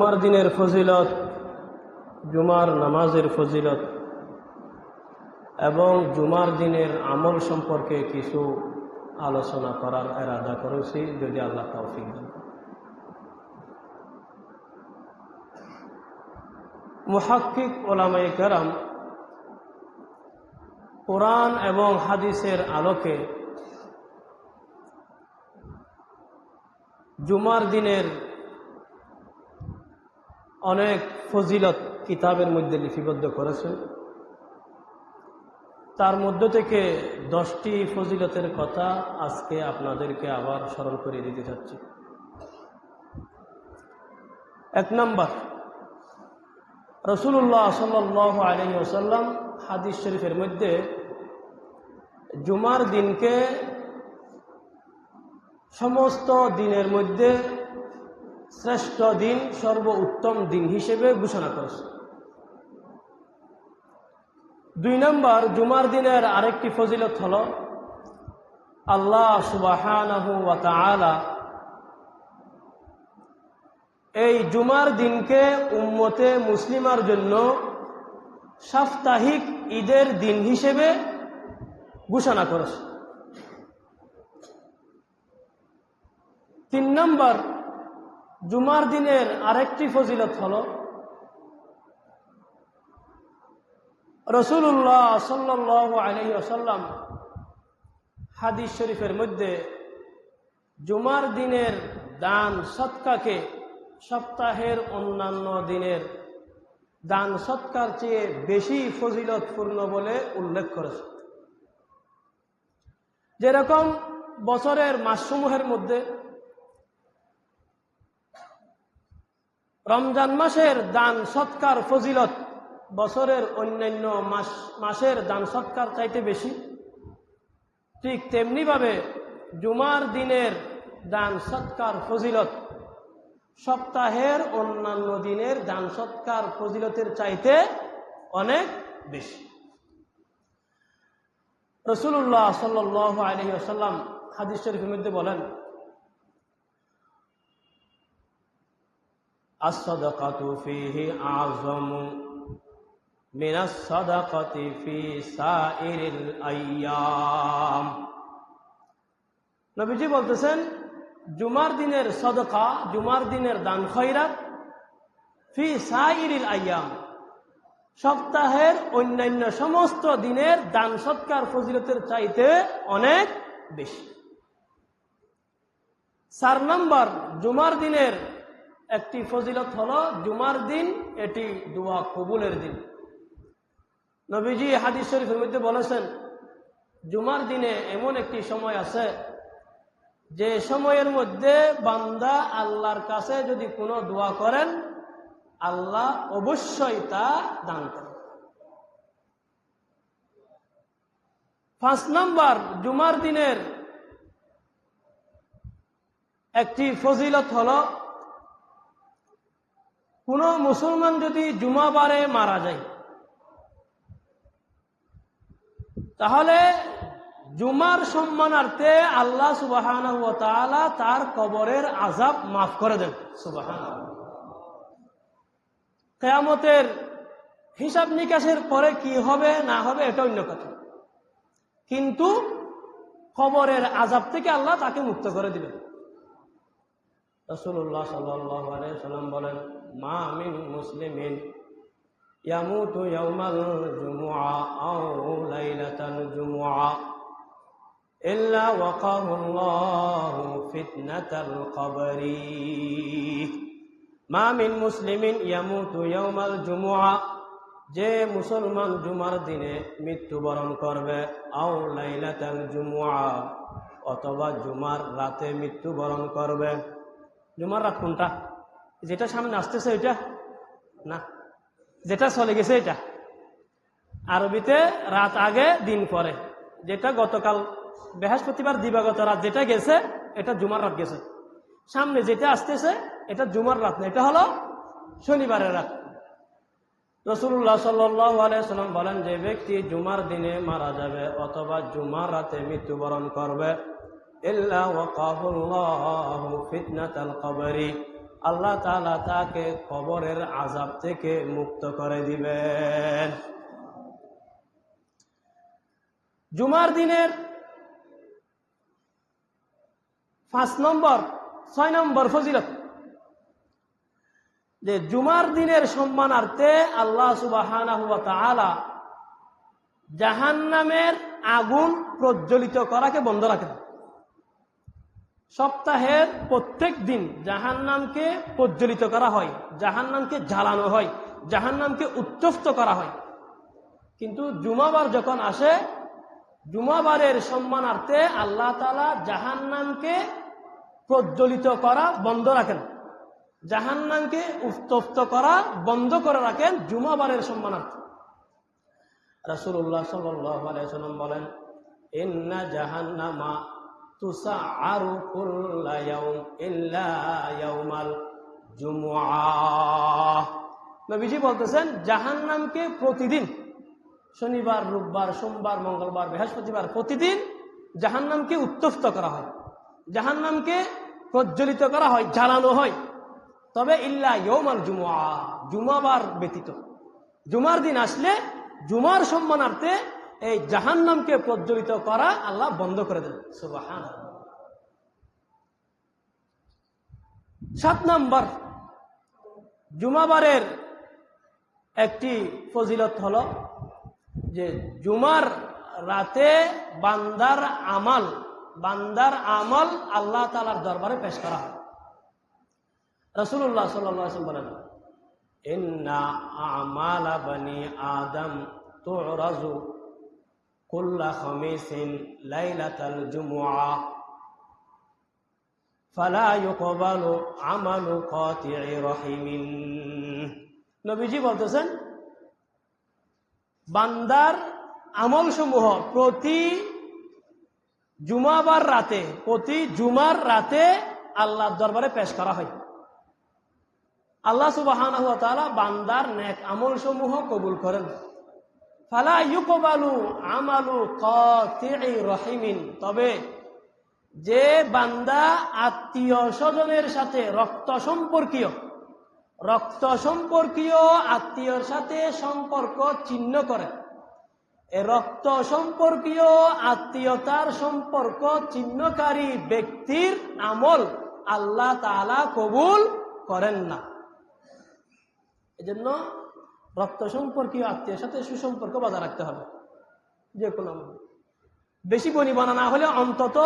জুমার দিনের ফজিলত, জুমার নামাজের ফজিলত এবং জুমার দিনের আমল সম্পর্কে কিছু আলোচনা করার ইরাদা করেছি, যদি আল্লাহ তৌফিক দেন। মুহাক্কিক উলামায়ে কেরাম কোরআন এবং হাদিসের আলোকে জুমার দিনের অনেক ফজিলত কিতাবের মধ্যে লিপিবদ্ধ করেছেন। তার মধ্য থেকে 10টি ফজিলতের কথা আজকে আপনাদেরকে আবার স্মরণ করে দিতে চাচ্ছি। 1 নম্বর, রাসূলুল্লাহ সাল্লাল্লাহু আলাইহি ওয়াসাল্লাম হাদিস শরীফের মধ্যে জুমার দিনকে সমস্ত দিনের মধ্যে শ্রেষ্ঠ দিন, সর্বোত্তম দিন হিসেবে ঘোষণা করেছে। 2 নম্বর, জুমার দিনের আরেকটি ফজিলত হল আল্লাহ সুবহানাহু ওয়া তাআলা এই জুমার দিনকে উম্মতে মুসলিমার জন্য সাপ্তাহিক ঈদের দিন হিসেবে ঘোষণা করেছে। 3 নম্বর, জুমার দিনের আরেকটি ফজিলত হল রাসূলুল্লাহ সাল্লাল্লাহু আলাইহি ওয়াসাল্লাম হাদিস শরীফের মধ্যে জুমার দিনের দান সদকাকে সপ্তাহের অন্যান্য দিনের দান সদকার চেয়ে বেশি ফজিলতপূর্ণ বলে উল্লেখ করেছে। যেরকম বছরের মাসসমূহের মধ্যে রমজান মাসের দান সৎকার ফজিলত বছরের অন্যান্য মাসের দান সৎকার চাইতে বেশি, ঠিক তেমনিভাবে জুমার দিনের দান সৎকার ফজিলত সপ্তাহের অন্যান্য দিনের দান সৎকার ফজিলতের চাইতে অনেক বেশি। রাসূলুল্লাহ সাল্লাল্লাহু আলাইহি ওয়াসাল্লাম হাদিস শরীফের মধ্যে বলেন, as-sadaqatu fihi a'zamu min as-sadaqati fi sa'iril ayyam। নবীজি বলতেছেন, জুমার দিনের সাদাকা, জুমার দিনের দান খয়রাত ফি সাইরিল আইয়াম, সপ্তাহের অন্যান্য সমস্ত দিনের দান সৎকার ফজিলতের চাইতে অনেক বেশি। 4 নম্বর, জুমার দিনের একটি ফজিলত হলো জুমার দিন এটি দোয়া কবুলের দিন। নবীজি হাদিস শরীফের মধ্যে বলেছেন, জুমার দিনে এমন একটি সময় আছে যে সময়ের মধ্যে বান্দা আল্লাহর কাছে যদি কোনো দোয়া করেন, আল্লাহ অবশ্যই তা দান করেন। 5 নম্বর, জুমার দিনের একটি ফজিলত হলো কোন মুসলমান যদি জুমাবারে মারা যায়, তাহলে জুমার সম্মানার্থে আল্লাহ সুবহানাহু ওয়া তাআলা তার কবরের আযাব মাফ করে দেন। সুবহানাল্লাহ। কিয়ামতের হিসাব নিকাশের পরে কি হবে না হবে এটা অন্য কথা, কিন্তু কবরের আযাব থেকে আল্লাহ তাকে মুক্ত করে দিবেন। রাসূলুল্লাহ সাল্লাল্লাহু আলাইহি ওয়াসাল্লাম বলেন, মা মিন মুসলিমিন ইয়ামুতু ইয়াওমাল জুমুআ আও লাইলাতাল জুমুআ ইল্লা ওয়াকাহুল্লাহু ফিতনাতাল কবরি। মা মিন মুসলিমিন ইয়ামুতু ইয়াওমাল জুমুআ, যে মুসলমান জুমার দিনে মৃত্যুবরণ করবে, আও লাইলাতাল জুমুআ, অথবা জুমার রাতে মৃত্যুবরণ করবে। জুমার রাত কোনটা? যেটা সামনে আসতেছে ওইটা না, যেটা চলে গেছে এটা। আরবিতে রাত আগে দিন পরে, যেটা গতকাল বৃহস্পতিবার দিবাগত রাত যেটা গেছে এটা জুমার রাত গেছে। সামনে যেটা আসতেছে এটা জুমার রাত না, এটা হলো শনিবারের রাত। রাসূলুল্লাহ সাল্লাল্লাহু আলাইহি ওয়াসাল্লাম বলেন, যে ব্যক্তি জুমার দিনে মারা যাবে অথবা জুমার রাতে মৃত্যুবরণ করবে, ইল্লা ওয়াকাহুল্লাহু ফিতনাতাল কবরি, আল্লাহ তাআলা তাকে কবরের আযাব থেকে মুক্ত করে দিবেন। জুমার দিনের 6 নম্বর ফজিলত, যে জুমার দিনের সম্মানার্থে আল্লাহ সুবহানাহু ওয়া তাআলা জাহান্নামের আগুন প্রজ্বলিত করাকে বন্ধ রাখেন। সপ্তাহের প্রত্যেক দিন জাহান্নামকে প্রজ্বলিত করা হয়, জাহান্নামকে জ্বালানো হয়, জাহান্নামকে উত্তপ্ত করা হয়। কিন্তু জুমাবার যখন আসে, জুমাবারের সম্মানার্থে আল্লাহ তাআলা জাহান্নামকে প্রজ্বলিত করা বন্ধ রাখেন, জাহান্নামকে উত্তপ্ত করা বন্ধ করে রাখেন জুমাবারের সম্মানার্থে। রাসূলুল্লাহ সাল্লাল্লাহু আলাইহি ওয়াসাল্লাম বলেন, ইন্না জাহান্নামা তুসআরু কুল্লা ইয়াউম ইল্লা ইয়াউমাল জুমআহ। নবীজি বলতেছেন, জাহান্নামকে প্রতিদিন, শনিবার, রোববার, সোমবার, মঙ্গলবার, বৃহস্পতিবার, প্রতিদিন জাহান্নামকে উত্তপ্ত করা হয়, জাহান্নামকে প্রজ্বলিত করা হয়, জ্বালানো হয়, তবে ইল্লা ইয়াউমাল জুমআহ, জুমাবার ব্যতীত। জুমার দিন আসলে জুমার সম্মানার্থে এই জাহান্নামকে প্রজ্বলিত করা আল্লাহ বন্ধ করে দেন। সুবহানাল্লাহ। 7 নম্বর, জুমাবারের একটি ফজিলত হলো যে জুমার রাতে বান্দার আমল আল্লাহ তাআলার দরবারে পেশ করা হয়। রাসূলুল্লাহ সাল্লাল্লাহু আলাইহি ওয়াসাল্লাম বলেন, ইন্না আমালা বানি আদম তুরাজু কুল্লা খামিসিন লাইলাতাল জুমআহ ফালা ইউকবালু আমালু কাতি'i রাহিমিন। নবীজি বলতেছেন, বান্দার আমল সমূহ প্রতি জুমাবার রাতে, প্রতি জুমার রাতে আল্লাহর দরবারে পেশ করা হয়। আল্লাহ সুবহানাহু ওয়া তাআলা বান্দার নেক আমল সমূহ কবুল করেন। ফালা ইউকবালু আমালু কাতি'i রাহিমিন, তবে যে বান্দা আত্মীয় স্বজনের সাথে রক্ত সম্পর্কীয় আত্মীয়র সাথে সম্পর্ক ছিন্ন করে, এ রক্ত সম্পর্কীয় আত্মীয়তার সম্পর্ক ছিন্নকারী ব্যক্তির আমল আল্লাহ তাআলা কবুল করেন না। এজন্য রক্ত সম্পর্কীয় আত্মীয়ের সাথে সুসম্পর্ক বজায় রাখতে হবে। যে কোনো বেশি বনিবনা না হলে অন্তত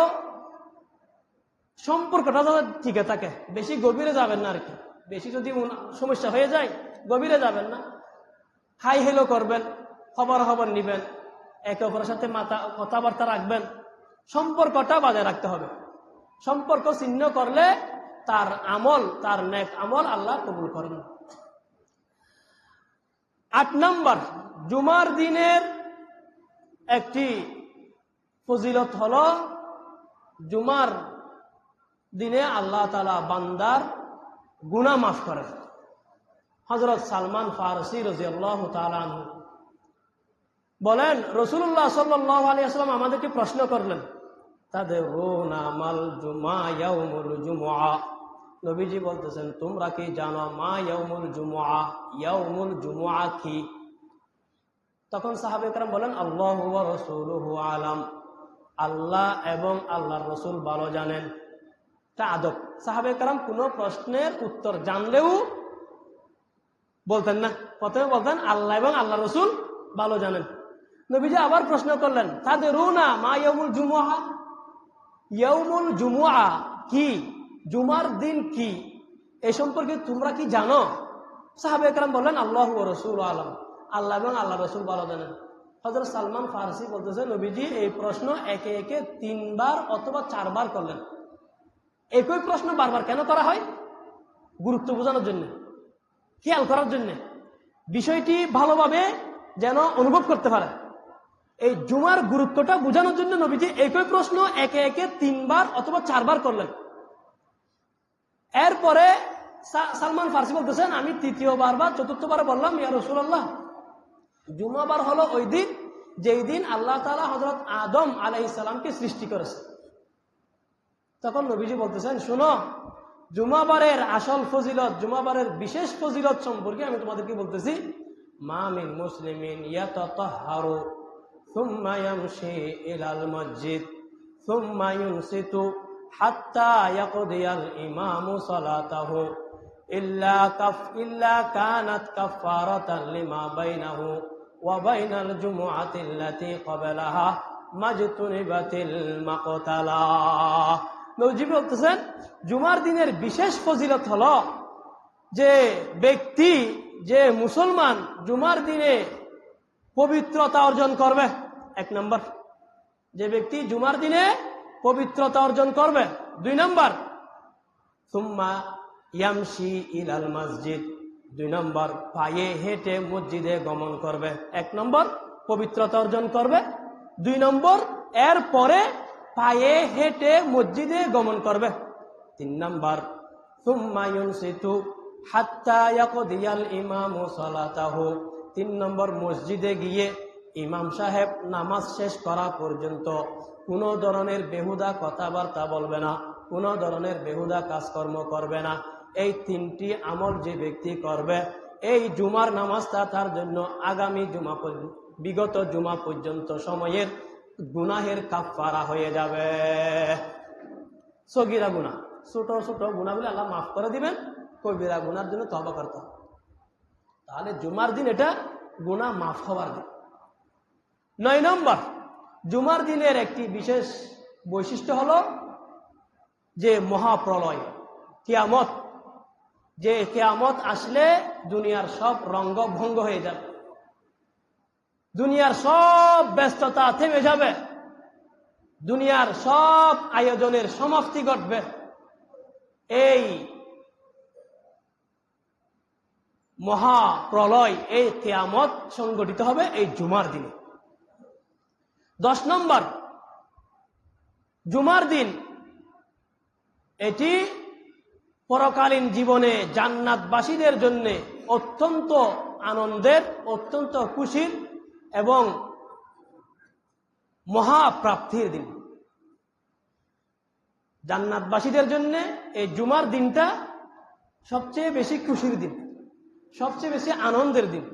সম্পর্কটা যাতে টিকে থাকে, বেশি গভীরে যাবেন না আর কি। বেশি যদি সমস্যা হয়ে যায় গভীরে যাবেন না, হাই হেলো করবেন, খবর নিবেন, একে অপরের সাথে কথাবার্তা রাখবেন, সম্পর্কটা বজায় রাখতে হবে। সম্পর্ক ছিন্ন করলে তার আমল, তার নেক আমল আল্লাহ কবুল করেন না। 8 নম্বর, জুমার দিনের একটি ফজিলত হলো জুমার দিনে আল্লাহ তাআলা বান্দার গুনাহ মাফ করেন। হযরত সালমান ফারসি রাদিয়াল্লাহু তাআলা আনহু বলেন, রাসূলুল্লাহ সাল্লাল্লাহু আলাইহি ওয়াসাল্লাম আমাদেরকে প্রশ্ন করলেন, তাদরুনা মাল জুমা ইয়াউমুল জুমআ। নবীজি বলতেছেন, তোমরা কি জানো মা ইয়াউমুল জুমআ, ইয়াউমুল জুমআ কি? তখন সাহাবায়ে কেরাম বলেন, আল্লাহু ওয়া রাসূলুহু আলাম, আল্লাহ এবং আল্লাহর রাসূল ভালো জানেন। তা আদব, সাহাবায়ে কেরাম কোনো প্রশ্নের উত্তর জানলেও বলতেন না, প্রথমে বলতেন আল্লাহ এবং আল্লাহর রাসূল ভালো জানেন। নবীজি আবার প্রশ্ন করলেন, তাদরুনা মা ইয়াউমুল জুমআ, ইয়াউমুল জুমআ কি, জুমার দিন কি, এই সম্পর্কে তোমরা কি জানো? সাহাবায়ে কেরাম বললেন, আল্লাহু ওয়া রাসূলুহু আলাম, আল্লাহ এবং আল্লাহর রাসূল ভালো জানেন। হযরত সালমান ফারসি বলতেছে, নবীজি এই প্রশ্ন একে একে 3 বার অথবা 4 বার করলেন। একই প্রশ্ন বারবার কেন করা হয়? গুরুত্ব বোঝানোর জন্য, খেয়াল করার জন্য, বিষয়টি ভালোভাবে যেন অনুভব করতে পারে। এই জুমার গুরুত্বটা বোঝানোর জন্য নবীজি একই প্রশ্ন একে একে 3 বার অথবা 4 বার করলেন। এরপরে সালমান ফারসি বলতেছেন, আমি 3য়বার বা 4থবার বললাম, ইয়া রাসূলুল্লাহ, জুমাবার হলো ওই দিন যেই দিন আল্লাহ তাআলা হযরত আদম আলাইহিস সালামকে সৃষ্টি করেছে। তখন নবীজি বলতেছেন, শোনো, জুমাবারের আসল ফজিলত, জুমাবারের বিশেষ ফজিলত সম্পর্কে আমি তোমাদেরকে বলতেছি। মা মিন মুসলিমিন ইয়াতাতাহহারু সুম্মা ইয়ামশি ইলাল মসজিদ সুম্মা ইউনসিতু হাত্তা ইয়াকদিয়াল ইমামু সালাতাহু ইল্লা কানাত কাফফারাতান লিমা বাইনাহু ওয়া বাইনাল জুমআতি আল্লাতী ক্বাবলাহা মাজতুনিবাতিল মাকতালা। নবীজি বলতেছেন জুমার দিনের বিশেষ ফজিলত হলো যে ব্যক্তি, যে মুসলমান জুমার দিনে পবিত্রতা অর্জন করবে। এক নম্বর, যে ব্যক্তি জুমার দিনে পবিত্রতা অর্জন করবে। দুই নম্বর, সুম্মা ইয়ামশি ইলাল মসজিদ, দুই নম্বর পায়ে হেঁটে মসজিদে গমন করবে। এক নম্বর পবিত্রতা অর্জন করবে, দুই নম্বর এর পরে পায়ে হেঁটে মসজিদে গমন করবে। তিন নম্বর, সুম্মা ইউনসিতু হাত্তা ইয়াকদিয়াল ইমামু সালাতাহু, তিন নম্বর মসজিদে গিয়ে ইমাম সাহেব নামাজ শেষ করা পর্যন্ত কোনো ধরনের বেহুদা কথাবার্তা বলবে না, কোনো ধরনের বেহুদা কাজকর্ম করবে না। এই তিনটি আমল যে ব্যক্তি করবে, এই জুমার নামাজটা তার জন্য আগামী জুমা, বিগত জুমা পর্যন্ত সময়ের গুনাহের কাফফারা হয়ে যাবে। সগীরা গুনাহ, ছোট ছোট গুনাহগুলো আল্লাহ মাফ করে দিবেন, কবিরা গুনার জন্য তওবা করতে হবে। তাহলে জুমার দিন এটা গুনাহ মাফ হওয়ার দিন। 9 নম্বর, জুমার দিনের একটি বিশেষ বৈশিষ্ট্য হলো যে মহাপ্রলয়, কিয়ামত। যে কিয়ামত আসলে দুনিয়ার সব রঙ্গ ভঙ্গ হয়ে যাবে, দুনিয়ার সব ব্যস্ততা থেমে যাবে, দুনিয়ার সব আয়োজনের সমাপ্তি ঘটবে। এই মহাপ্রলয়, এই কিয়ামত সংগঠিত হবে এই জুমার দিনে। 10 নম্বর, জুমার দিন এটি পরকালীন জীবনে জান্নাতবাসীদের জন্য অত্যন্ত আনন্দের, অত্যন্ত খুশির এবং মহাপ্রাপ্তির দিন। জান্নাতবাসীদের জন্য এই জুমার দিনটা সবচেয়ে বেশি খুশির দিন, সবচেয়ে বেশি আনন্দের দিন।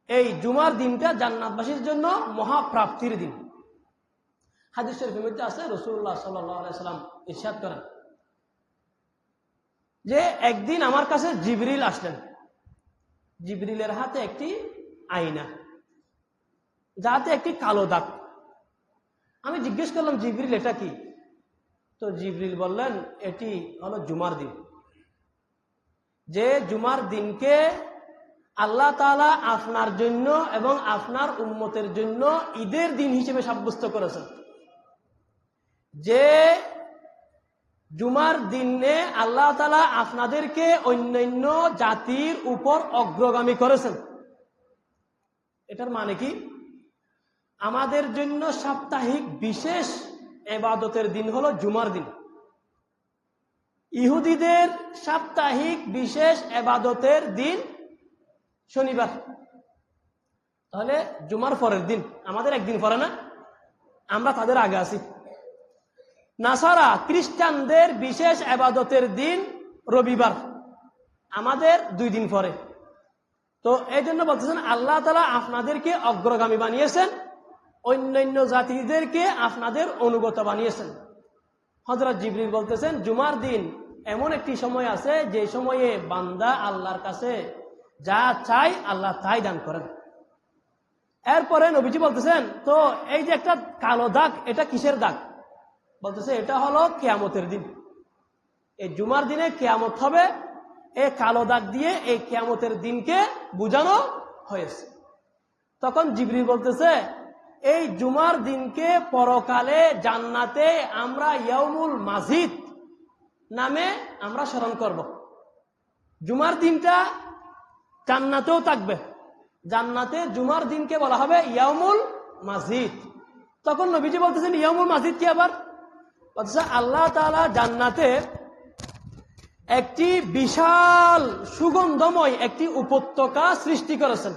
এই জুমার দিনটা জান্নাতবাসীর জন্য মহাপ্রাপ্তির দিন। হাদিস শরীফের মধ্যে আছে, রাসূলুল্লাহ সাল্লাল্লাহু আলাইহি ওয়াসাল্লাম ইরশাদ করেন যে একদিন আমার কাছে জিবরিল আসলেন। জিবরিলের হাতে একটি আয়না, যাতে একটি কালো দাগ। আমি জিজ্ঞেস করলাম, জিবরিল এটা কি? তো জিবরিল বললেন, এটি হলো জুমার দিন। যে জুমার দিনকে আল্লাহ তাআলা আপনার জন্য এবং আপনার উম্মতের জন্য ঈদের দিন হিসেবে সাব্যস্ত করেছেন। যে জুমার দিনে আল্লাহ তাআলা আপনাদেরকে অন্যান্য জাতির উপর অগ্রগামী করেছেন। এটার মানে কি? আমাদের জন্য সাপ্তাহিক বিশেষ ইবাদতের দিন হলো জুমার দিন। ইহুদিদের সাপ্তাহিক বিশেষ ইবাদতের দিন শনিবার। তাহলে জুমার পরের দিন, আমাদের একদিন পরে না, আমরা তাদের আগে আছি। নাসারা খ্রিস্টানদের বিশেষ ইবাদতের দিন রবিবার, আমাদের 2 দিন পরে। তো এই জন্য বলতেছেন আল্লাহ তাআলা আপনাদেরকে অগ্রগামী বানিয়েছেন, অন্যান্য জাতিদেরকে আপনাদের অনুগত বানিয়েছেন। হযরত জিবরিল বলতেছেন জুমার দিন এমন একটি সময় আছে যে সময়ে বান্দা আল্লাহর কাছে যা চাই আল্লাহ তাই দান করেন। এরপরে নবীজি বলতেছেন, তো এই যে একটা কালো দাগ, এটা কিসের দাগ? বলতেছে এটা হলো কিয়ামতের দিন। এই জুমার দিনে কিয়ামত হবে, এই কালো দাগ দিয়ে এই কিয়ামতের দিনকে বোঝানো হয়েছে। তখন জিবরিল বলতেছে এই জুমার দিনকে পরকালে জান্নাতে আমরা ইয়াউমুল মাজিদ নামে আমরা স্মরণ করব। জুমার দিনটা জান্নাতেও থাকবে, জান্নাতে জুমার দিনকে বলা হবে ইয়াউমুল মাজিদ। তখন নবীজি বলতেছেন ইয়াউমুল মাজিদ কি? আবার বলতেছে আল্লাহ তাআলা জান্নাতে একটি বিশাল সুগন্ধময় একটি উপত্যকা সৃষ্টি করেছেন।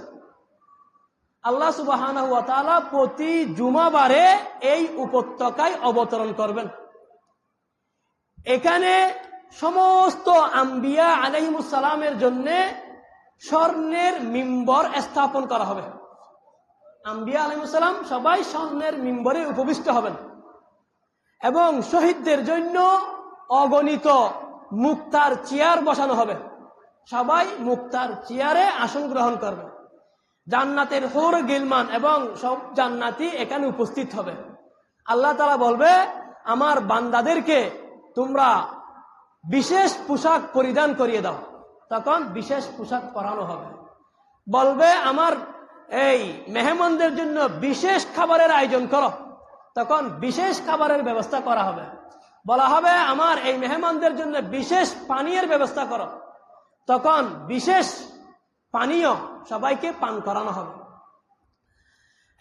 আল্লাহ সুবহানাহু ওয়া তাআলা প্রতি জুমাবারে এই উপত্যকায় অবতরণ করবেন। এখানে সমস্ত আম্বিয়া আলাইহিমুস সালামের জন্য স্বর্ণের মিম্বর স্থাপন করা হবে। আম্বিয়া আলাইহিমুস সালাম সবাই স্বর্ণের মিম্বরে উপবিষ্ট হবেন এবং শহীদদের জন্য অগণিত মুক্তার চেয়ার বসানো হবে। সবাই মুক্তার চেয়ারে আসন গ্রহণ করবে। জান্নাতের হুর গিলমান এবং সব জান্নাতি এখানে উপস্থিত হবে। আল্লাহ তাআলা বলবে, আমার বান্দাদেরকে তোমরা বিশেষ পোশাক পরিধান করিয়ে দাও। তখন বিশেষ পোশাক পরানো হবে। বলবে, আমার এই মেহমানদের জন্য বিশেষ খাবারের আয়োজন করো। তখন বিশেষ খাবারের ব্যবস্থা করা হবে। বলা হবে, আমার এই মেহমানদের জন্য বিশেষ পানীয়ের ব্যবস্থা করো। তখন বিশেষ পানীয় সবাইকে পান করানো হবে।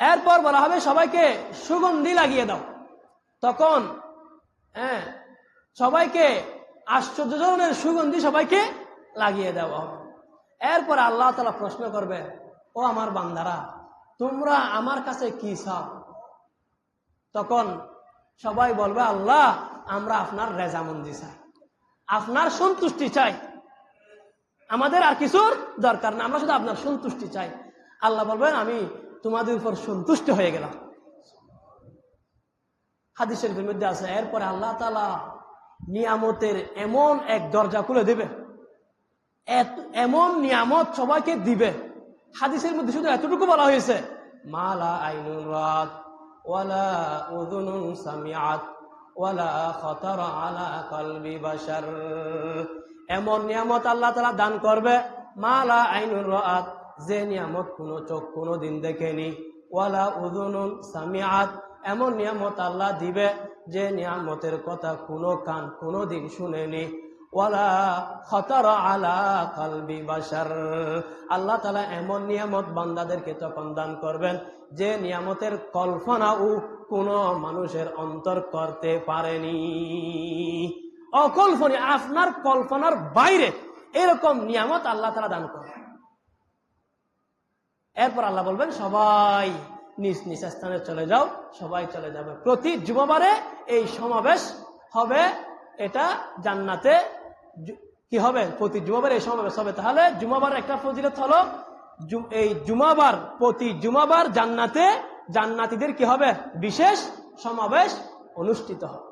এরপর বলা হবে, সবাইকে সুগন্ধি লাগিয়ে দাও। তখন সবাইকে আশ্চর্যজনক সুগন্ধি সবাইকে লাগিয়ে দেওয়া হবে। এরপর আল্লাহ তাআলা প্রশ্ন করবে, ও আমার বান্দারা, তোমরা আমার কাছে কি চাও? তখন সবাই বলবে, আল্লাহ, আমরা আপনার রেজামন্দি চাই, আপনার সন্তুষ্টি চাই, আমাদের আর কিছুর দরকার না, আমরা শুধু আপনার সন্তুষ্টি চাই। আল্লাহ বলবেন, আমি তোমাদের উপর সন্তুষ্ট হয়ে গেলাম। হাদিস শরীফের মধ্যে আছে, এরপরে আল্লাহ তাআলা নিয়ামতের এমন এক দরজা খুলে দেবে, এমন নিয়ামত সবাইকে দিবে। হাদিসের মধ্যে শুধু এতটুকু বলা হয়েছে, মালা আইনুন রাত ওয়ালা উযুনুন সামিআত ওয়ালা খাতারা আলা কলবি বাশার। এমন নিয়ামত আল্লাহ তাআলা দান করবে, মালা আইনুন রাত, যে নিয়ামত কোনো চোখ কোনোদিন দেখেনি, ওয়ালা উযুনুন সামিআত, এমন নিয়ামত আল্লাহ দিবে যে নিয়ামতের কথা কোনো কান কোনোদিন শুনেনি, ওয়ালা খাতারা আলা কলবি বাশার। আল্লাহ তাআলা এমন নিয়ামত বান্দাদেরকে তখন দান করবেন যে নিয়ামতের কল্পনাও কোনো মানুষের অন্তর করতে পারেনি। অকল্পনীয়, আপনার কল্পনার বাইরে এরকম নিয়ামত আল্লাহ তাআলা দান করবেন। এরপর আল্লাহ বলবেন, সবাই নিজ নিজ স্থানে চলে যাও। সবাই চলে যাবে। প্রতি জুমাবারে এই সমাবেশ হবে। এটা জান্নাতে কি হবে? প্রতি জুমাবারে এই সমাবেশ হবে। তাহলে জুমাবার একটা ফজিলত হলো, এই জুমাবার, প্রতি জুমাবার জান্নাতে জান্নাতীদের কি হবে? বিশেষ সমাবেশ অনুষ্ঠিত হবে।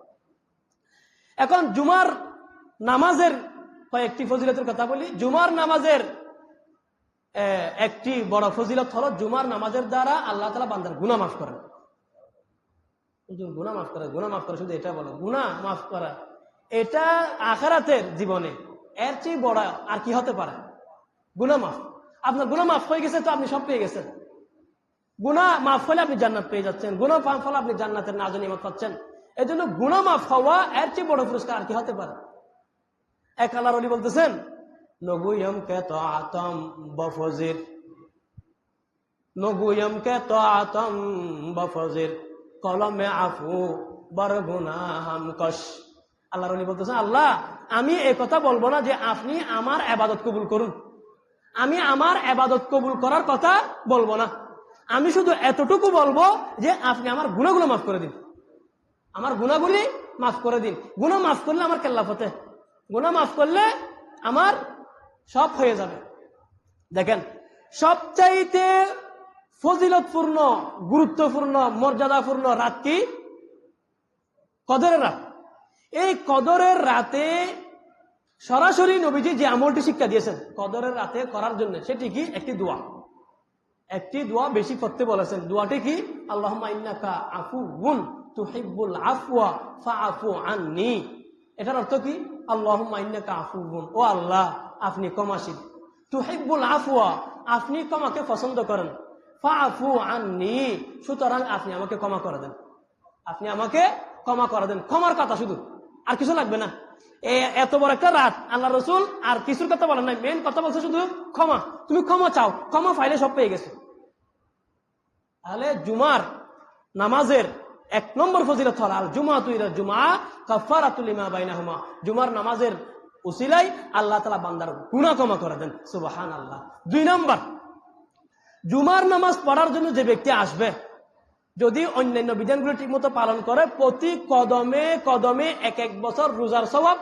এখন জুমার নামাজের কয়েকটি ফজিলতের কথা বলি। জুমার নামাজের একটি বড় ফজিলত হলো, জুমার নামাজের দ্বারা আল্লাহ তাআলা বান্দার গুনাহ মাফ করেন। গুনাহ মাফ করে, গুনাহ মাফ করে, শুধু এটা বলো, গুনাহ মাফ করা, এটা আখিরাতের জীবনে এর চেয়ে বড় আর কি হতে পারে? গুনাহ মাফ। আপনার গুনাহ মাফ হয়ে গেছে তো আপনি সব পেয়ে গেছেন। গুনাহ মাফ হলে আপনি জান্নাত পেয়ে যাচ্ছেন। গুনাহ মাফ হলে আপনি জান্নাতের নাজ নিয়ামত পাচ্ছেন। এই জন্য গুনাহ মাফ হওয়া এর চেয়ে বড় পুরস্কার আর কি হতে পারে? এক আল্লাহর ওলি বলতেছেন, নগুয়ম কে তাআতম বফজির, নগুয়ম কে তাআতম বফজির, কলমে আফু বড় গুনাহাম কশ। আল্লাহর ওলি বলতেছেন, আল্লাহ, আমি এই কথা বলবো না যে আপনি আমার ইবাদত কবুল করুন। আমি আমার ইবাদত কবুল করার কথা বলবো না। আমি শুধু এতটুকু বলবো যে আপনি আমার গুনাহগুলো মাফ করে দিন। আমার গুনাহগুলি মাফ করে দিন। গুনাহ মাফ করলে আমার কেল্লাফতে, গুনাহ মাফ করলে আমার সব হয়ে যাবে। দেখেন, সবচাইতে ফজিলতপূর্ণ, গুরুত্বপূর্ণ, মর্যাদাপূর্ণ রাত কি? কদরের রাত। এই কদরের রাতে সরাসরি নবীজি যে আমলটি শিক্ষা দিয়েছেন কদরের রাতে করার জন্য, সেটি কি? একটি দোয়া। একটি দোয়া বেশি করতে বলেছেন। দোয়াটি কি? আল্লাহুম্মা ইন্নাকা আফুউন তুহিব্বুল আফওয়া ফাআফু আননি। এটার অর্থ কি? আল্লাহুম্মা ইন্নাকা আফুউন, ও আল্লাহ, আপনি ক্ষমাশীল। তুহিব্বুল আফওয়া, আপনি ক্ষমাকে পছন্দ করেন। ফাআফু আননি, সুতরাং আপনি আমাকে ক্ষমা করে দেন। আপনি আমাকে ক্ষমা করে দেন। ক্ষমার কথা শুধু, আর কিছু লাগবে না। এত বড় একটা রাত, আল্লাহ রসুল আর কিছুর কথা বলেন নাই। মেন কথা বলছে শুধু ক্ষমা। তুমি ক্ষমা চাও, ক্ষমা পাইলে সব পেয়ে গেছে। তাহলে জুমার নামাজের এক নম্বর ফজিলত হল আল জুমাতু ইলা জুমআ কাফারাতুল লিমা বাইনাহুমা। জুমার নামাজের উসিলাই আল্লাহ তাআলা বান্দার গুনাহ ক্ষমা করে দেন। সুবহানাল্লাহ। 2 নম্বর, জুমার নামাজ পড়ার জন্য যে ব্যক্তি আসবে, যদি অন্যান্য বিধানগুলো ঠিকমতো পালন করে, প্রতি কদমে কদমে 1 বছর রোজার সওয়াব,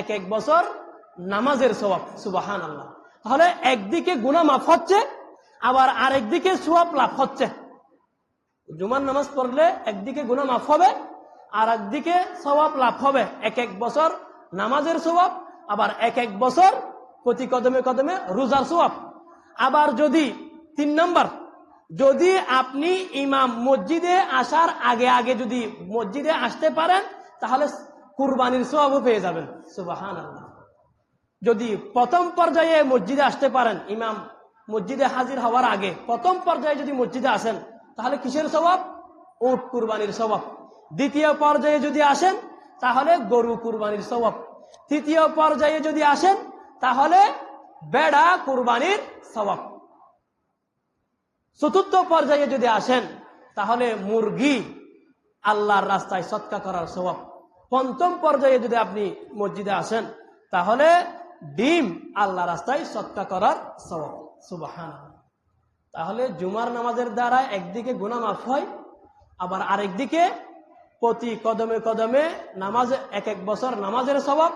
এক এক বছর নামাজের সওয়াব। সুবহানাল্লাহ। তাহলে একদিকে গুনাহ মাফ হচ্ছে, আবার আরেকদিকে সওয়াব লাভ হচ্ছে। জুমার নামাজ পড়লে একদিকে গুনাহ মাফ হবে, আর একদিকে সওয়াব লাভ হবে। এক এক বছর নামাজের সওয়াব, আবার এক এক বছর প্রতি কদমে কদমে রোজার সওয়াব। আবার যদি 3 নম্বর, যদি আপনি ইমাম মসজিদে আসার আগে আগে যদি মসজিদে আসতে পারেন, তাহলে কুরবানির সওয়াবও পেয়ে যাবেন। সুবহানাল্লাহ। যদি প্রথম পর্যায়ে মসজিদে আসতে পারেন, ইমাম মসজিদে হাজির হওয়ার আগে প্রথম পর্যায়ে যদি মসজিদে আসেন, তাহলে কিসের সওয়াব? উট কুরবানির সওয়াব। দ্বিতীয় পর্যায়ে যদি আসেন, তাহলে গরু কুরবানির সওয়াব। তৃতীয় পর্যায়ে যদি আসেন, তাহলে বেড়া কুরবানির সওয়াব। চতুর্থ পর্যায়ে যদি আসেন, তাহলে মুরগি আল্লাহর রাস্তায় সদকা করার সওয়াব। পঞ্চম পর্যায়ে যদি আপনি মসজিদে আসেন, তাহলে ডিম আল্লাহর রাস্তায় সদকা করার সওয়াব। সুবহানাল্লাহ। তাহলে জুমার নামাজের দ্বারা একদিকে গুনাহ মাফ হয়, আবার আরেকদিকে প্রতি কদমে কদমে নামাজ, এক এক বছর নামাজের সওয়াব,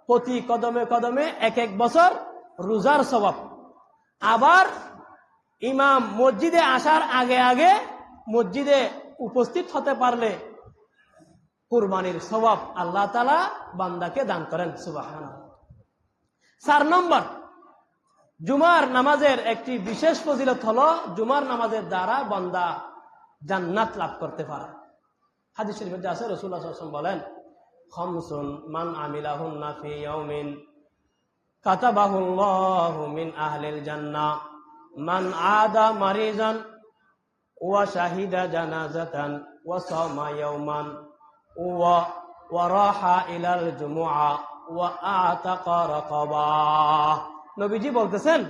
প্রতি কদমে কদমে এক এক বছর রোজার সওয়াব। আবার ইমাম মসজিদে আসার আগে আগে মসজিদে উপস্থিত হতে পারলে কুরবানির সওয়াব আল্লাহ তাআলা বান্দাকে দান করেন। সুবহানাল্লাহ। 4 নম্বর, জুমার নামাজের একটি বিশেষ ফজিলত হলো জুমার নামাজের দ্বারা বান্দা জান্নাত লাভ করতে পারে। হাদিস শরীফে আছে, রাসূলুল্লাহ সাল্লাল্লাহু আলাইহি ওয়াসাল্লাম বলেন, খামসুন মান আমিলাহুন্না ফি ইয়াউমিন কাতাবাহুল্লাহু মিন আহলিল জান্নাহ মান আদা মারিজান ওয়া শাহিদা জানাজাতান ওয়া সামা ইয়াওমান ওয়া রাহা ইলাল জুমআ ওয়া আতাকা রাকাবা। নবীজি বলতেছেন,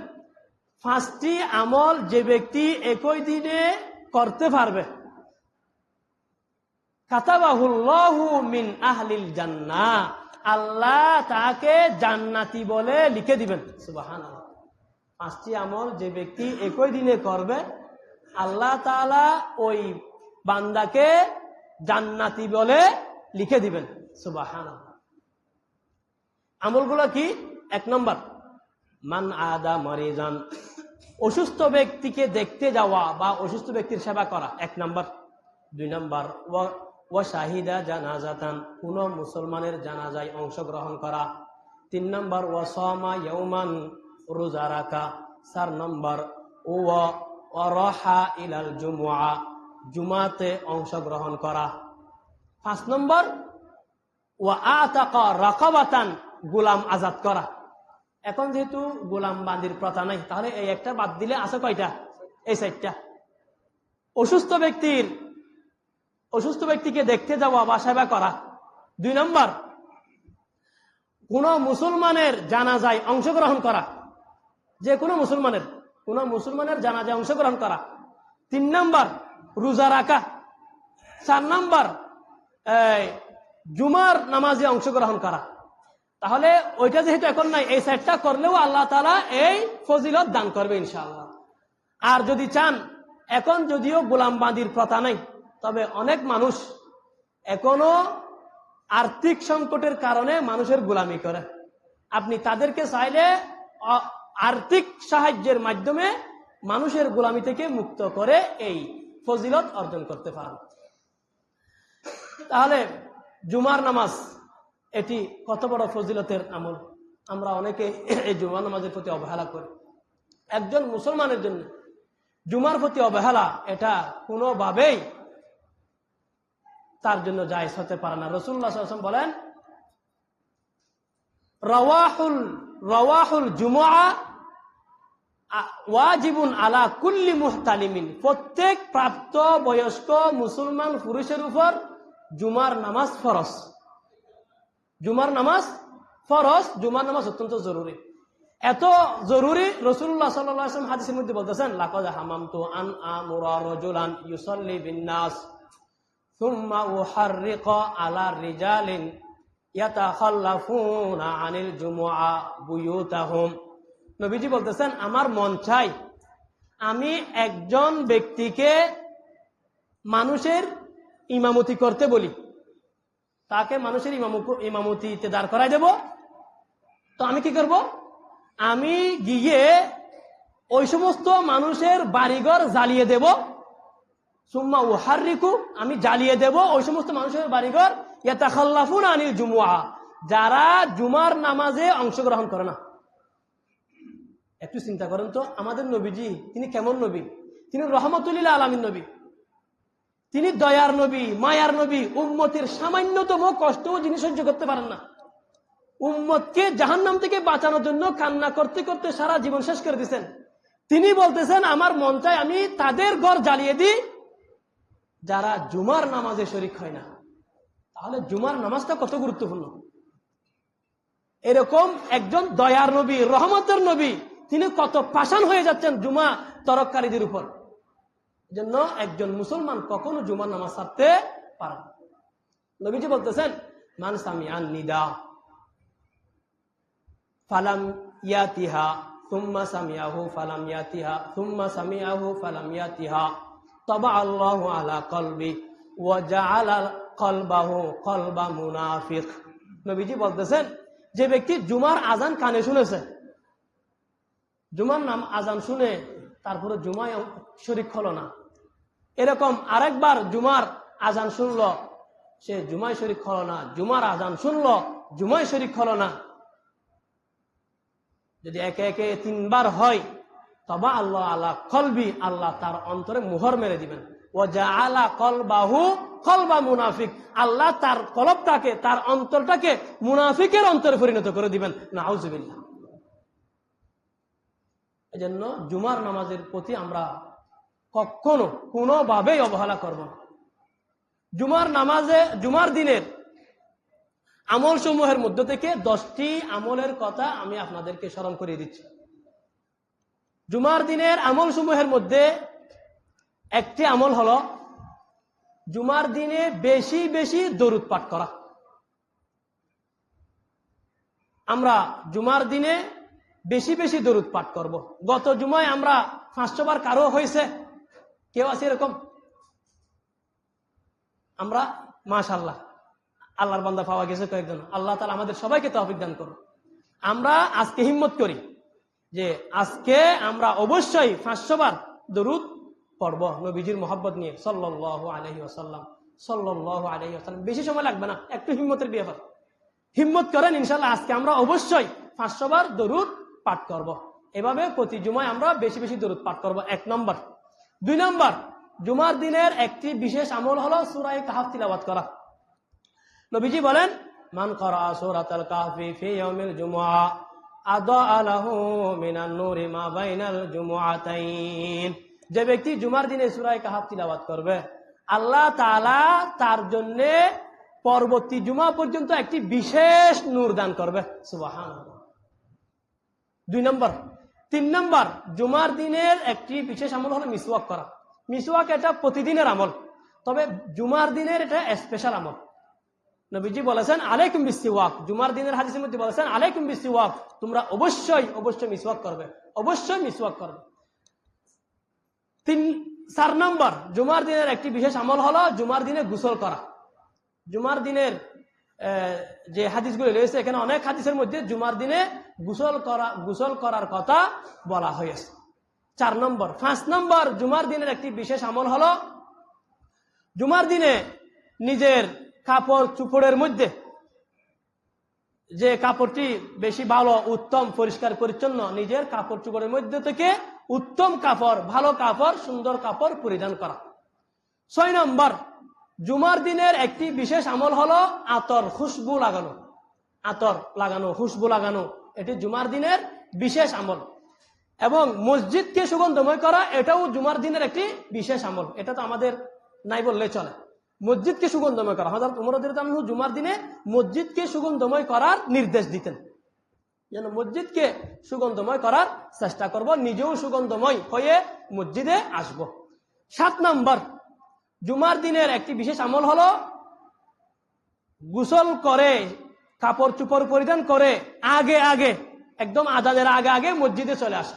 5টি আমল যে ব্যক্তি একই দিনে করতে পারবে, কাতাবাহুল্লাহু মিন আহলিল জান্নাহ, আল্লাহ তাকে জান্নাতি বলে লিখে দিবেন। সুবহানাল্লাহ। 5টি আমল যে ব্যক্তি একই দিনে করবে, আল্লাহ তাআলা ওই বান্দাকে জান্নাতি বলে লিখে দিবেন। সুবহানাল্লাহ। আমলগুলো কি? 1 নম্বর, মান আদা মারিজান, অসুস্থ ব্যক্তিকে দেখতে যাওয়া বা অসুস্থ ব্যক্তির সেবা করা 1 নম্বর। 2 নম্বর, ওয়া শাহিদা জানাজাতান, কোন মুসলমানের জানাজায় অংশগ্রহণ করা। 3 নম্বর, ওয়া সামা ইয়াওমান, রোজা রাখা। 4 নম্বর, ওয়া রাহা ইলাল জুমআ, জুমাতে অংশগ্রহণ করা। 5 নম্বর, ওয়া আতাকা রাকাবাতান, গোলাম আজাদ করা। এখন যেহেতু গোলাম বান্দির প্রথা নাই, তাহলে এই একটা বাদ দিলে আছে কয়টা? এই 4টা। অসুস্থ ব্যক্তিকে দেখতে যাওয়া বা সেবা করা। 2 নম্বর, কোন মুসলমানের জানাজায় অংশগ্রহণ করা, যে কোনো মুসলমানের জানাজায় অংশগ্রহণ করা। 3 নম্বর, রোজা রাখা। 4 নম্বর, জুমার নামাজে অংশগ্রহণ করা। তাহলে ওইটা যেহেতু এখন নাই, এই 4টা করলেও আল্লাহ তাআলা এই ফজিলত দান করবে ইনশাআল্লাহ। আর যদি চান, এখন যদিও গোলাম বান্দির প্রথা নাই, তবে অনেক মানুষ এখনো আর্থিক সংকটের কারণে মানুষের গোলামি করে। আপনি তাদেরকে চাইলে আর্থিক সাহায্যের মাধ্যমে মানুষের গোলামি থেকে মুক্ত করে এই ফজিলত অর্জন করতে পারেন। তাহলে জুমার নামাজ এটি কত বড় ফজিলতের আমল। আমরা অনেকে এই জুমার নামাজের প্রতি অবহেলা করি। একজন মুসলমানের জন্য জুমার প্রতি অবহেলা এটা কোনোভাবেই তার জন্য জায়েজ হতে পারে না। রাসূলুল্লাহ সাল্লাল্লাহু আলাইহি ওয়াসাল্লাম বলেন, রাওয়াহুল জুমআ ওয়াজিবুন আলা কুল্লি মুহতালিমিন, প্রত্যেক প্রাপ্ত বয়স্ক মুসলমান পুরুষের উপর জুমার নামাজ ফরজ। জুমার নামাজ ফরজ, জুমার নামাজ অত্যন্ত জরুরি। এত জরুরি, রাসূলুল্লাহ সাল্লাল্লাহু আলাইহি ওয়াসাল্লাম হাদিসের মধ্যে বলতেছেন, লাকাদ হামামতু আন আমুরা রাজুলান ইউসাল্লি বিন-নাস সুম্মা উহাররিকা আলা রিজালিন ইয়াতাখাল্লাফুনা আনিল জুমআ বুয়ুতাহুম। নবীজি বলতেছেন, আমার মন চাই আমি একজন ব্যক্তিকে মানুষের ইমামতি করতে বলি, তাকে মানুষের ইমামতিতে দাঁড় করাই দেব, তো আমি কি করব? আমি গিয়ে ওই সমস্ত মানুষের বাড়িঘর জ্বালিয়ে দেব, সুম্মা উহাররিকু, আমি জ্বালিয়ে দেব ওই সমস্ত মানুষের বাড়িঘর, ইয়াতাখাল্লাফুনা আনিল জুমুআ, যারা জুমার নামাজে অংশগ্রহণ করে না। একটু চিন্তা করেন তো, আমাদের নবীজি তিনি কেমন নবী? তিনি রহমতুল লিল আলামিন নবী, তিনি দয়ার নবী, মায়ার নবী। উম্মতের সামান্যতম কষ্ট যিনি সহ্য করতে পারেন না, উম্মতকে জাহান্নাম থেকে বাঁচানোর জন্য কান্না করতে করতে সারা জীবন শেষ করে দিয়েছেন। তিনি বলতেছেন আমার মন চায় আমি তাদের ঘর জ্বালিয়ে দিই যারা জুমার নামাজে শরীক হয় না। তাহলে জুমার নামাজটা কত গুরুত্বপূর্ণ। এরকম একজন দয়ার নবী, রহমতের নবী, তিনি কত পাষাণ হয়ে যাচ্ছেন জুমা তরককারীদের উপর। জন্য একজন মুসলমান কখনো জুমার নামাজ ছাড়তে পারে না। নবীজি বলতেছেন মান সামিআন নিদা ফালাম ইয়াতিহা সুম্মা সামিআহু ফালাম ইয়াতিহা সুম্মা সামিআহু ফালাম ইয়াতিহা তাবা আল্লাহু আলা কলবি ওয়া জাআলা কলবাহু কলবা মুনাফিক। নবীজি বলতেছেন যে ব্যক্তি জুমার আজান কানে শুনেছে, জুমার নাম আজান শুনে তারপরে জুমায় শরীক হলো না, এরকম আরেকবার জুমার আজান শুনলো, সে জুমায় শরীক হলো না, জুমার আজান শুনলো, জুমায় শরীক হলো না, যদি একে একে 3 বার হয় তবে আল্লাহ আলা কলবি, আল্লাহ তার অন্তরে মোহর মেরে দিবেন। ও জাআলা কলবাহু কলবা মুনাফিক, আল্লাহ তার কলবটাকে, তার অন্তরটাকে মুনাফিকের অন্তরে পরিণত করে দিবেন। নাউজুবিল্লাহ। এজন্য জুমার নামাজের প্রতি আমরা কখনো কোনোভাবেই অবহেলা করব না। জুমার দিনের আমল সমূহের মধ্য থেকে 10টি আমলের কথা আমি আপনাদেরকে স্মরণ করিয়ে দিচ্ছি। জুমার দিনের আমল সমূহের মধ্যে একটি আমল হলো জুমার দিনে বেশি বেশি দরুদ পাঠ করা। আমরা জুমার দিনে বেশি বেশি দরুদ পাঠ করব। গত জুমায় আমরা 500 বার কারো হয়েছে, কেউ আছে এরকম? আমরা মাশাআল্লাহ আল্লাহর বান্দা পাওয়া গেছে কয়েকজন। আল্লাহ তাআলা আমাদের সবাইকে তৌফিক দান করুন। আমরা আজকে হিম্মত করি যে আজকে আমরা অবশ্যই 500 বার দরুদ পড়ব নবীজির মহব্বত নিয়ে, সাল্লাল্লাহু আলাইহি ওয়াসাল্লাম, সাল্লাল্লাহু আলাইহি ওয়াসাল্লাম। বেশি সময় লাগবে না, একটু হিম্মতের ব্যাপার। হিম্মত করেন, ইনশাআল্লাহ আজকে আমরা অবশ্যই 500 বার দরুদ পাঠ করব। এভাবে প্রতি জুমায় আমরা বেশি বেশি দরুদ পাঠ করব, 1 নম্বর। 2 নম্বর, জুমার দিনের একটি বিশেষ আমল হলো সূরা কাহফ তিলাওয়াত করা। নবীজি বলেন মান ক্বারা সূরাতাল কাহফি ফি ইয়াউমিল জুমআ আদা লাহু মিনান নূরি মা বাইনাল জুমআতাইন। যে ব্যক্তি জুমার দিনে সূরা কাহফ তিলাওয়াত করবে, আল্লাহ তাআলা তার জন্য পরবর্তী জুমা পর্যন্ত একটি বিশেষ নূর দান করবে। সুবহানাল্লাহ। 2 নম্বর। 3 নম্বর, জুমার দিনের একটি বিশেষ আমল হলো মিসওয়াক করা। মিসওয়াক এটা প্রতিদিনের আমল, তবে জুমার দিনের এটা স্পেশাল আমল। নবীজি বলেছেন আলাইকুম বিসওয়াক, জুমার দিনের হাদিসের মধ্যে বলেছেন আলাইকুম বিসওয়াক, তোমরা অবশ্যই অবশ্যই মিসওয়াক করবে, অবশ্যই মিসওয়াক করবে। 4 নম্বর, জুমার দিনের একটি বিশেষ আমল হলো জুমার দিনে গোসল করা। জুমার দিনের যে হাদিসগুলো রয়েছে, এখানে অনেক হাদিসের মধ্যে জুমার দিনে গোসল করার কথা বলা হয়েছে। 4 নম্বর। 5 নম্বর, জুমার দিনের একটি বিশেষ আমল হলো জুমার দিনে নিজের কাপড় চোপড়ের মধ্যে যে কাপড়টি বেশি ভালো, উত্তম, পরিষ্কার পরিচ্ছন্ন, নিজের কাপড় চোপড়ের মধ্যে থেকে উত্তম কাপড়, ভালো কাপড়, সুন্দর কাপড় পরিধান করা। 6 নম্বর, জুমার দিনের একটি বিশেষ আমল হলো আতর, খুশবু লাগানো। আতর লাগানো, খুশবু লাগানো, এটি জুমার দিনের বিশেষ আমল। এবং মসজিদকে সুগন্ধময় করা, এটাও জুমার দিনের একটি বিশেষ আমল। এটা তো আমাদের নাই বললে চলে। মসজিদকে সুগন্ধময় করা, হযরত ওমর রাদিয়াল্লাহু আনহু জুমার দিনে মসজিদকে সুগন্ধময় করার নির্দেশ দিতেন, যেন মসজিদকে সুগন্ধময় করার চেষ্টা করব, নিজেও সুগন্ধময় হয়ে মসজিদে আসব। 7 নম্বর, জুমার দিনের একটি বিশেষ আমল হলো গোসল করে, কাপড় চোপড় পরিধান করে আগে আগে, একদম আজানের আগে আগে মসজিদে চলে আসা।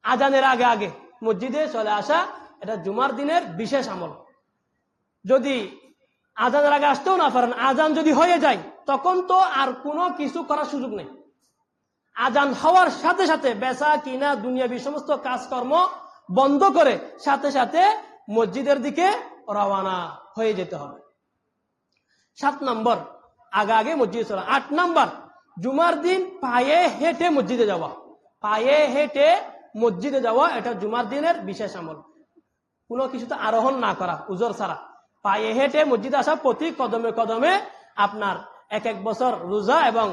আজানের আগে আগে মসজিদে চলে আসা, এটা জুমার দিনের বিশেষ আমল। যদি আজানের আগে আসতেও না পারেন, আজান যদি হয়ে যায়, তখন তো আর কোনো কিছু করার সুযোগ নেই। আজান হওয়ার সাথে সাথে বেচা কিনা দুনিয়াবি সমস্ত কাজকর্ম বন্ধ করে সাথে সাথে মসজিদের দিকে রওনা হয়ে যেতে হবে। 7 নম্বর, আগে আগে মসজিদে চলা। 8 নম্বর, জুমার দিন পায়ে হেঁটে মসজিদে যাওয়া। পায়ে হেঁটে মসজিদে যাওয়া এটা জুমার দিনের বিশেষ আমল। কোনো কিছুতে আরোহণ না করা, উজর ছাড়া পায়ে হেঁটে মসজিদে আসা, প্রতি কদমে কদমে আপনার 1 বছর রোজা এবং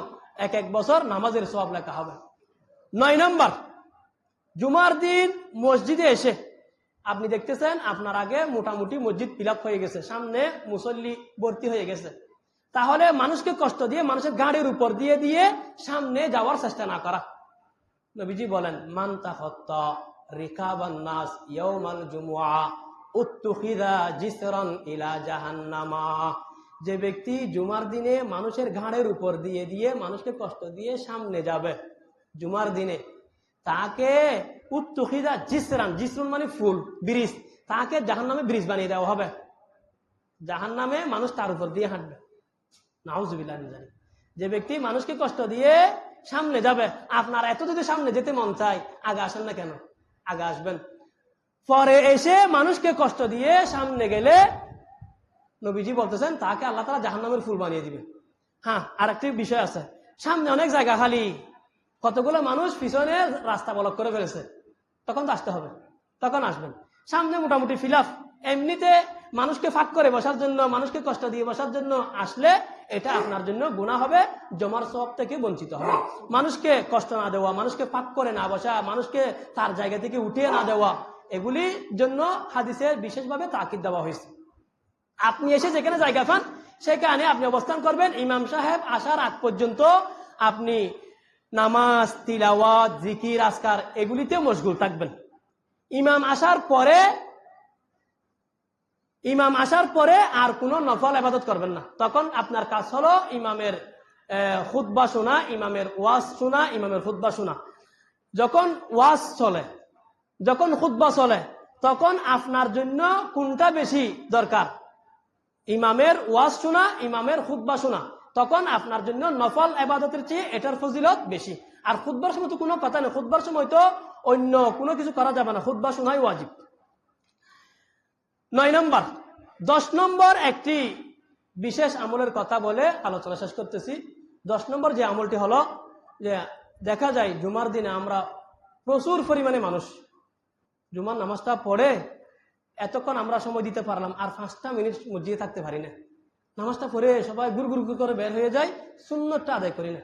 1 বছর নামাজের সওয়াব লেখা হবে। 9 নম্বর, জুমার দিন মসজিদে এসে আপনি দেখতেছেন আপনার আগে মোটামুটি মসজিদ ফিল আপ হয়ে গেছে, সামনে মুসল্লি ভর্তি হয়ে গেছে, তাহলে মানুষকে কষ্ট দিয়ে, মানুষের গাড়ির উপর দিয়ে দিয়ে সামনে যাওয়ার চেষ্টা না করা। নবীজি বলেন, মান তাখাত্তা রিকাবান নাস ইয়াউমাল জুমুআ উত্তুখিযা জিসরান ইলা জাহান্নামা। যে ব্যক্তি জুমার দিনে মানুষের ঘাড়ের উপর দিয়ে দিয়ে মানুষকে কষ্ট দিয়ে সামনে যাবে জুমার দিনে, তাকে উত্তুখিযা জিসরান, জিসরুন মানে ফুল, ব্রিজ, তাকে জাহান্নামে ব্রিজ বানিয়ে দেওয়া হবে। জাহান্নামে মানুষ তার উপর দিয়ে হাঁটবে। নাউজুবিল্লাহ। যে ব্যক্তি মানুষকে কষ্ট দিয়ে সামনে যাবে, আপনার এত যদি সামনে যেতে মন চায়, আগে আসেন না কেন? আগে আসবেন। পরে এসে মানুষকে কষ্ট দিয়ে সামনে গেলে নবীজি বলতেছেন তাকে আল্লাহ তাআলা জাহান্নামের ফুল বানিয়ে দিবে। হ্যাঁ, আর একটি বিষয় আছে, সামনে অনেক জায়গা খালি, কতগুলো মানুষ পিছনে রাস্তা ব্লক করে ফেলেছে, তখন তো আসতে হবে, তখন আসবেন। সামনে মোটামুটি ফিল আপ, এমনিতে মানুষকে ফাঁক করে বসার জন্য, মানুষকে কষ্ট দিয়ে বসার জন্য আসলে এটা আপনার জন্য গুনাহ হবে, জমার সওয়াব থেকে বঞ্চিত হবে। মানুষকে কষ্ট না দেওয়া, মানুষকে ফাঁক করে না বসা, মানুষকে তার জায়গা থেকে উঠিয়ে না দেওয়া, এগুলির জন্য হাদিসে বিশেষভাবে তাকিদ দেওয়া হয়েছে। আপনি এসে যেখানে জায়গা পান সেখানে আপনি অবস্থান করবেন। ইমাম সাহেব আসার আগ পর্যন্ত আপনি নামাজ, তিলাওয়াত, জিকির, আজকার এগুলিতে মশগুল থাকবেন। ইমাম আসার পরে আর কোনো নফল ইবাদত করবেন না। তখন আপনার কাজ হলো ইমামের খুতবা শোনা, ইমামের ওয়াজ শোনা, ইমামের খুতবা শোনা। যখন ওয়াজ চলে, যখন খুতবা চলে, তখন আপনার জন্য কোনটা বেশি দরকার? ইমামের ওয়াজ শোনা, ইমামের খুতবা শোনা। তখন আপনার জন্য নফল ইবাদতের চেয়ে এটার ফজিলত বেশি। আর খুতবার সময় তো কোনো কথা নেই, খুতবার সময় তো অন্য কোনো কিছু করা যাবে না, খুতবা শোনাই ওয়াজিব। 9 নম্বর, 10 নম্বর একটি বিশেষ আমলের কথা বলে আলোচনা শেষ করতেছি। 10 নম্বর যে আমলটি হলো যে দেখা যায় জুমার দিনে আমরা প্রচুর পরিমাণে মানুষ জুমার নামাজটা পড়ে এতক্ষণ আমরা সময় দিতে পারলাম, আর 5টা মিনিট মসজিদে থাকতে পারি না। নামাজটা পড়ে সবাই গুড় গুড় করে বের হয়ে যায়, সুন্নতটা আদায় করি না।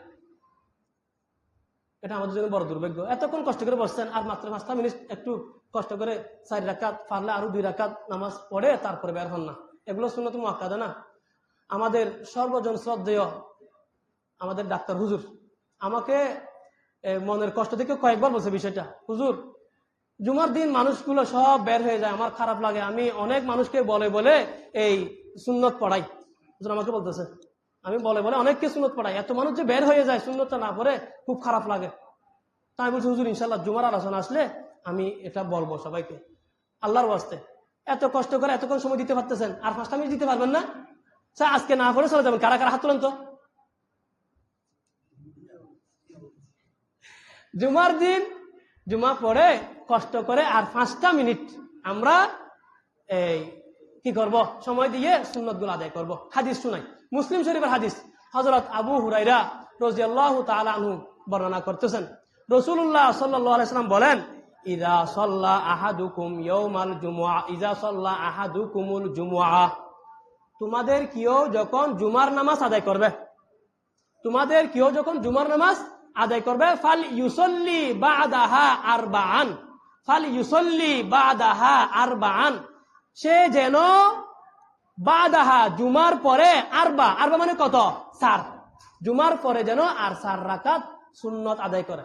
এটা আমাদের জন্য বড় দুর্ভাগ্য। এতক্ষণ কষ্ট করে বসছেন, আর মাত্র 5টা মিনিট একটু কষ্ট করে 4 রাকাত, পারলে আরো 2 রাকাত নামাজ পড়ে তারপরে বের হন না। এগুলো সুন্নত মুআক্কাদা না। আমাদের সর্বজন শ্রদ্ধেয় আমাদের ডাক্তার হুজুর আমাকে মনের কষ্ট থেকে কয়েকবার বলছে বিষয়টা, হুজুর জুমার দিন মানুষগুলো সব বের হয়ে যায়, আমার খারাপ লাগে, আমি অনেক মানুষকে বলে বলে এই সুন্নত পড়াই। হুজুর আমাকে বলতেছে আমি বলে বলে অনেককে সুন্নত পড়াই, এত মানুষ যে বের হয়ে যায় সুন্নতটা না পড়ে, খুব খারাপ লাগে। তাই বলছি হুজুর ইনশাল্লাহ জুমার আলোচনা আসলে আমি এটা বলবো সবাইকে, আল্লাহর ওয়াস্তে। এত কষ্ট করে এতক্ষণ সময় দিতে পারতেছেন, আর 5টা মিনিট দিতে পারবেন না? স্যার আজকে না পড়ে চলে যাবেন। কারা কারা হাত তুলেন তো। জুমার দিন জুমা পড়ে কষ্ট করে আর 5টা মিনিট আমরা এই কি করব, সময় দিয়ে সুন্নত গুলো আদায় করব। হাদিস শুনাই, মুসলিম শরীফের হাদিস, হযরত আবু হুরায়রা রাদিয়াল্লাহু তাআলা আনহু বর্ণনা করতেছেন, রাসূলুল্লাহ সাল্লাল্লাহু আলাইহি ওয়াসাল্লাম বলেন, ইযা সাল্লা আহাদুকুম ইয়াউমাল জুমুআ, ইযা সাল্লা আহাদুকুমুল জুমুআ, তোমাদের কেউ যখন জুমার নামাজ আদায় করবে, তোমাদের কেউ যখন জুমার নামাজ আদায় করবে, ফাল ইউসাল্লি বা'দাহা আরবাআন, ফাল ইউসাল্লি বা'দাহা আরবাআন, সে যেন বা'দাহা জুমার পরে আরবা, আরবা মানে কত? 4, জুমার পরে যেন আর 4 রাকাত সুন্নত আদায় করে।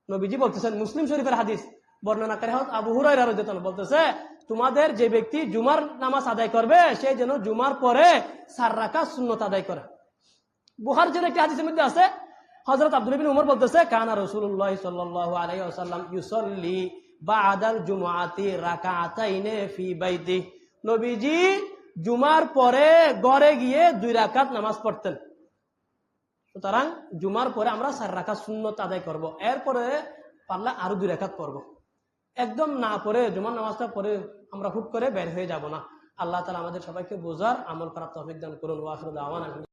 নবীজি বলতেছেন, মুসলিম শরীফের হাদিস, বর্ণনাকারী হযরত আবু হুরায়রা রাদিয়াল্লাহু আনহু বলতেছে, তোমাদের যে ব্যক্তি জুমার নামাজ আদায় করবে সে যেন জুমার পরে 4 রাকাত সুন্নত আদায় করে। বুখারীর একটি হাদিসের মধ্যে আছে, হযরত আব্দুল্লাহ ইবনে উমর বলতেছে, কানা রাসূলুল্লাহ সাল্লাল্লাহু আলাইহি ওয়াসাল্লাম ইউসাল্লি বা'দাল জুমআতি রাকাতাইনে ফি বাইতি, নবীজি জুমার পরে ঘরে গিয়ে 2 রাকাত নামাজ পড়তেন। সুতরাং জুমার পরে আমরা 4 রাকাত সুন্নত আদায় করব, এরপরে পারলে আরো 2 রাকাত পড়বো। একদম না পড়ে জুমার নামাজটা পড়ে আমরা হুট করে বের হয়ে যাব না। আল্লাহ তাআলা আমাদের সবাইকে বোঝার আমল করার তৌফিক দান করুন। ওয়া আখিরু দাওয়ানা।